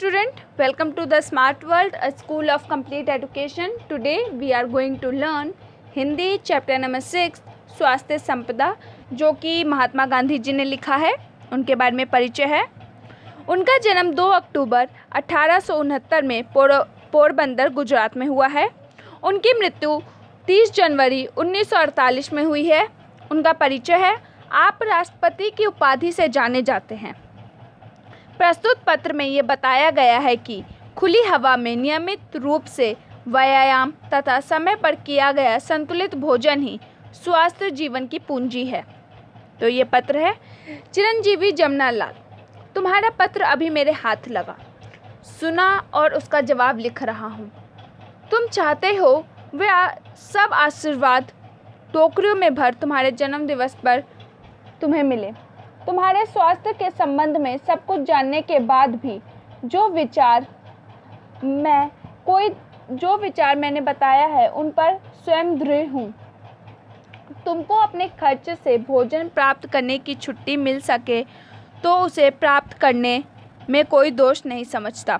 student, welcome to the Smart World, a school of complete education. Today we are going to learn Hindi chapter number 6 स्वास्थ्य संपदा, जो कि महात्मा गांधी जी ने लिखा है। उनके बारे में परिचय है। उनका जन्म 2 अक्टूबर 1869 में पोरबंदर गुजरात में हुआ है। उनकी मृत्यु 30 जनवरी 1948 में हुई है। उनका परिचय है। आप राष्ट्रपति की उपाधि से जाने जाते हैं। प्रस्तुत पत्र में ये बताया गया है कि खुली हवा में नियमित रूप से व्यायाम तथा समय पर किया गया संतुलित भोजन ही स्वस्थ जीवन की पूंजी है। तो ये पत्र है। चिरंजीवी जमुना लाल, तुम्हारा पत्र अभी मेरे हाथ लगा, सुना और उसका जवाब लिख रहा हूँ। तुम चाहते हो वे सब आशीर्वाद टोकरियों में भर तुम्हारे जन्मदिवस पर तुम्हें मिले। तुम्हारे स्वास्थ्य के संबंध में सब कुछ जानने के बाद भी जो विचार मैंने बताया है उन पर स्वयं दृढ़ हूँ। तुमको अपने खर्च से भोजन प्राप्त करने की छुट्टी मिल सके तो उसे प्राप्त करने में कोई दोष नहीं समझता।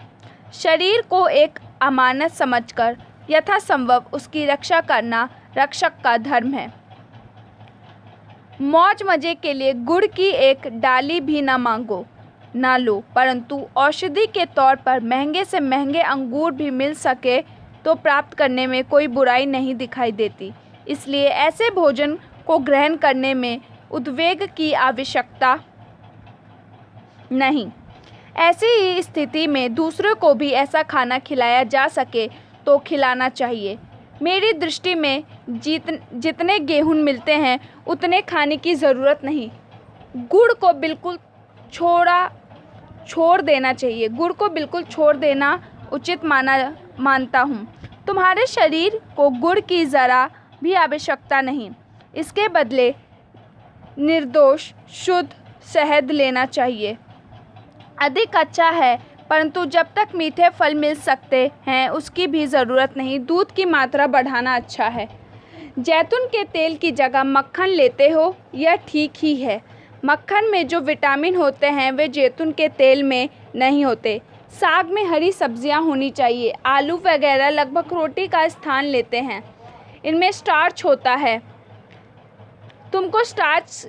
शरीर को एक अमानत समझकर यथासंभव उसकी रक्षा करना रक्षक का धर्म है। मौज मजे के लिए गुड़ की एक डाली भी न मांगो न लो, परंतु औषधि के तौर पर महंगे से महंगे अंगूर भी मिल सके तो प्राप्त करने में कोई बुराई नहीं दिखाई देती। इसलिए ऐसे भोजन को ग्रहण करने में उद्वेग की आवश्यकता नहीं। ऐसी ही स्थिति में दूसरों को भी ऐसा खाना खिलाया जा सके तो खिलाना चाहिए। मेरी दृष्टि में जितने गेहूं मिलते हैं उतने खाने की ज़रूरत नहीं। गुड़ को बिल्कुल छोड़ देना चाहिए। गुड़ को बिल्कुल छोड़ देना उचित मानता हूँ। तुम्हारे शरीर को गुड़ की ज़रा भी आवश्यकता नहीं। इसके बदले निर्दोष शुद्ध शहद लेना चाहिए। अधिक अच्छा है, परंतु जब तक मीठे फल मिल सकते हैं उसकी भी ज़रूरत नहीं। दूध की मात्रा बढ़ाना अच्छा है। जैतून के तेल की जगह मक्खन लेते हो, यह ठीक ही है। मक्खन में जो विटामिन होते हैं वे जैतून के तेल में नहीं होते। साग में हरी सब्जियां होनी चाहिए। आलू वगैरह लगभग रोटी का स्थान लेते हैं। इनमें स्टार्च होता है। तुमको स्टार्च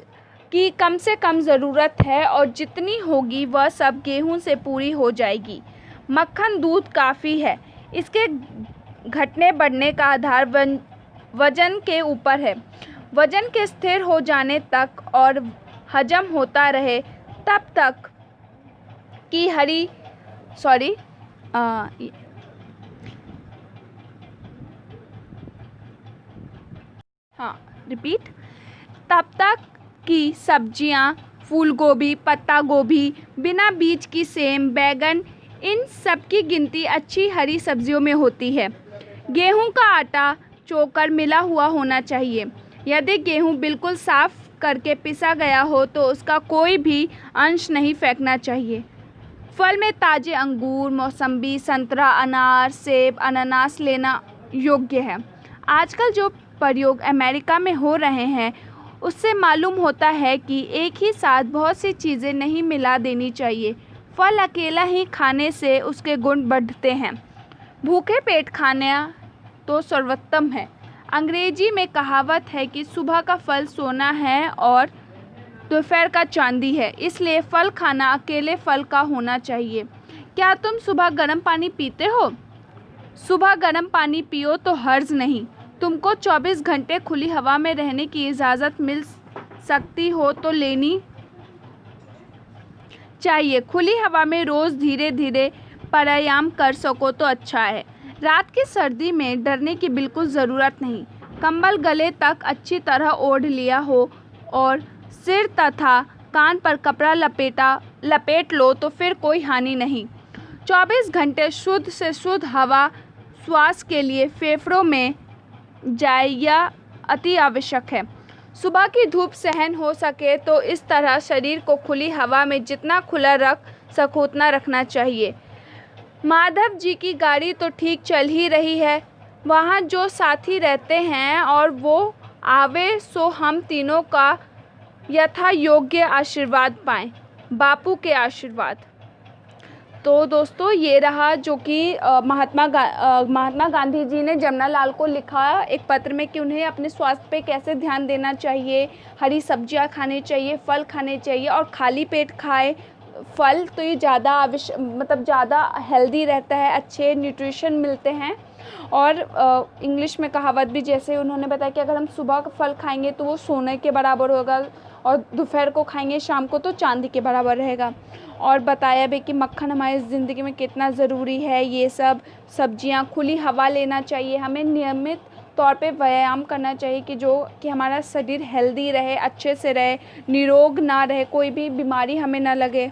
की कम से कम ज़रूरत है और जितनी होगी वह सब गेहूं से पूरी हो जाएगी। मक्खन दूध काफ़ी है। इसके घटने बढ़ने का आधार वजन के ऊपर है। वजन के स्थिर हो जाने तक और हजम होता रहे तब तक की तब तक की सब्जियां, फूल गोभी, पत्ता गोभी, बिना बीज की सेम, बैगन, इन सब की गिनती अच्छी हरी सब्जियों में होती है। गेहूं का आटा चोकर मिला हुआ होना चाहिए। यदि गेहूं बिल्कुल साफ करके पिसा गया हो तो उसका कोई भी अंश नहीं फेंकना चाहिए। फल में ताज़े अंगूर, मौसम्बी, संतरा, अनार, सेब, अनानास लेना योग्य है। आजकल जो प्रयोग अमेरिका में हो रहे हैं उससे मालूम होता है कि एक ही साथ बहुत सी चीज़ें नहीं मिला देनी चाहिए। फल अकेला ही खाने से उसके गुण बढ़ते हैं। भूखे पेट खाना तो सर्वोत्तम है। अंग्रेजी में कहावत है कि सुबह का फल सोना है और दोपहर का चांदी है। इसलिए फल खाना अकेले फल का होना चाहिए। क्या तुम सुबह गर्म पानी पीते हो? सुबह गर्म पानी पियो तो हर्ज नहीं। तुमको 24 घंटे खुली हवा में रहने की इजाज़त मिल सकती हो तो लेनी चाहिए। खुली हवा में रोज़ धीरे धीरे प्राणायाम कर सको तो अच्छा है। रात की सर्दी में डरने की बिल्कुल ज़रूरत नहीं। कंबल गले तक अच्छी तरह ओढ़ लिया हो और सिर तथा कान पर कपड़ा लपेट लो तो फिर कोई हानि नहीं। 24 घंटे शुद्ध से शुद्ध हवा श्वास के लिए फेफड़ों में जाए, यह अति आवश्यक है। सुबह की धूप सहन हो सके तो इस तरह शरीर को खुली हवा में जितना खुला रख सको उतना रखना चाहिए। माधव जी की गाड़ी तो ठीक चल ही रही है। वहाँ जो साथी रहते हैं और वो आवे सो हम तीनों का यथा योग्य आशीर्वाद पाएं। बापू के आशीर्वाद। तो दोस्तों ये रहा जो कि महात्मा गांधी जी ने जमनालाल को लिखा एक पत्र में कि उन्हें अपने स्वास्थ्य पे कैसे ध्यान देना चाहिए, हरी सब्जियां खानी चाहिए, फल खाने चाहिए और खाली पेट खाए फल, तो ये ज़्यादा मतलब ज़्यादा हेल्दी रहता है, अच्छे न्यूट्रिशन मिलते हैं। और इंग्लिश में कहावत भी जैसे उन्होंने बताया कि अगर हम सुबह का फल खाएंगे तो वो सोने के बराबर होगा और दोपहर को खाएंगे शाम को तो चांदी के बराबर रहेगा। और बताया भी कि मक्खन हमारी ज़िंदगी में कितना ज़रूरी है, ये सब सब्जियां, खुली हवा लेना चाहिए, हमें नियमित तौर पे व्यायाम करना चाहिए कि हमारा शरीर हेल्दी रहे, अच्छे से रहे, निरोग ना रहे, कोई भी बीमारी हमें ना लगे।